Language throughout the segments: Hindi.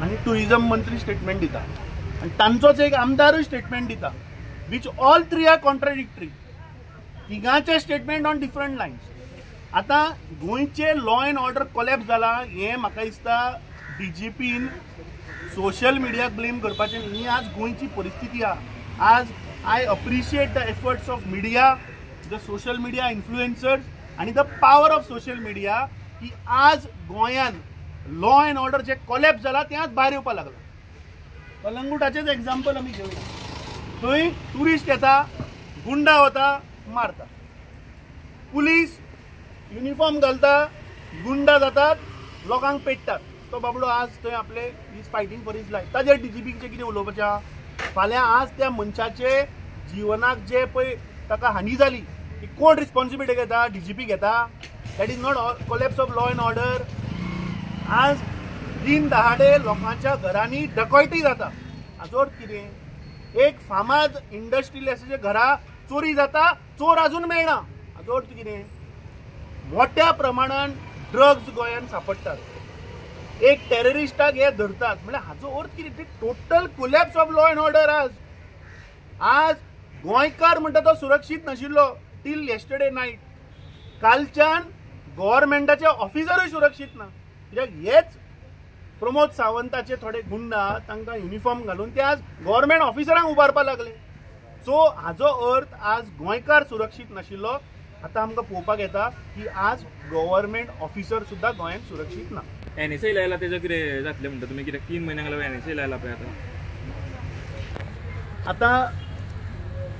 आनी टुरिजम मंत्री स्टेटमेंट दिता आनी तांचोच एक आमदारूय स्टेटमेंट दिता, which all three are contradictory. तिगांचे स्टेटमेंट ऑन डिफरंट लायन्स. आतां गोंयचे लॉ एंड ऑर्डर कोलॅप्स जाला हें म्हाका दिसता DGPन सोशल मिडियाक ब्लेम करपाचें. ही आज गोंयची परिस्थिती आहा. आज I appreciate the efforts of media, the social media influencers आनी the power of social media की आज गोंयान लॉ एंड ऑर्डर जे कोलॅप्स जाला तें आज भायर येवपाक लागला. कलंगुटाचेच एग्जाम्पल आमी घेवया. थंय टुरिस्ट येता, गुंडा वता, मारता. पुलीस युनिफॉर्म घालता, गुंडा जातात, लोकांक पेटतात. तो बाबडो आज थंय आपले is fighting for is life. ताजेर DGPचे कितें उलोवपाचें आहा? फाल्यां आज त्या मनशाचे जिवनाक जे पळय ताका हानी जाली ती कोण रिस्पॉन्सिबिलिटी घेता? DGP घेता. That is not collapse of law and order. आज दिन दहाडे लोकांच्या घरांनी डकॉयटी जाता. हाचो अर्थ कितें? एक फामाद इंडस्ट्रियलिस्टाच्या घरा चोरी जाता, चोर अजून मेळना. हाचो अर्थ कितें? मोठ्या प्रमाणात ड्रग्स गोंयान सापडटात. एक टेररिस्टाक हे धरतात. म्हळ्यार हाचो अर्थ कितें? Total collapse of law and order. आज गोंयकार म्हणटा तो सुरक्षीत नाशिल्लो टील येस्टरडे नायट. कालच्यान गव्हर्मेंटाचे ऑफिसरूय सुरक्षीत ना. कित्याक हेच प्रमोद सावंताचे थोडे गुंडा तांकां युनिफॉर्म घालून ते आज गव्हर्मेंट ऑफिसरांक उबारपाक लागले. सो हाचो अर्थ आज गोंयकार सुरक्षीत नाशिल्लो. आतां आमकां पळोवपाक येता की आज गव्हर्मेंट ऑफिसर सुद्दां गोंयांत सुरक्षीत ना. NSA लायला तेजो कितें जातलें म्हणटा तुमी? कित्याक 3 म्हयन्याक लागून NSA लायला पळय आतां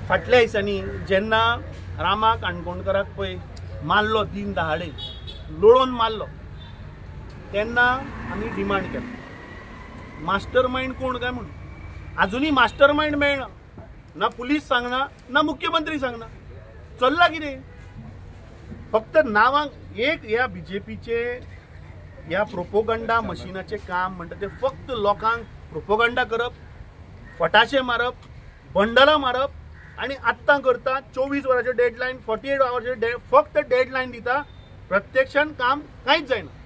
फाटल्या दिसांनी जेन्ना रामा काणकोणकाराक पळय मारलो, दिन दहाडे लोळोवन मारलो, तेन्ना आमी डिमांड केलो मास्टर मायंड कोण काय म्हणून. अजुनूय मास्टर मायंड मेळना. ना पुलीस सांगना, ना मुख्यमंत्री सांगना. चल्ला कितें? फक्त नांवांक एक ह्या BJPचे ह्या प्रोपोगंडा मशिनाचें काम म्हणटा तें फक्त लोकांक प्रोपोगंडा करप, फटाशे मारप, बंडलां मारप आनी आत्तां करता 24 वरांचें डेडलायन, 48 आवर्सचें फक्त डेडलायन दिता. प्रत्यक्षान काम कांयच जायना.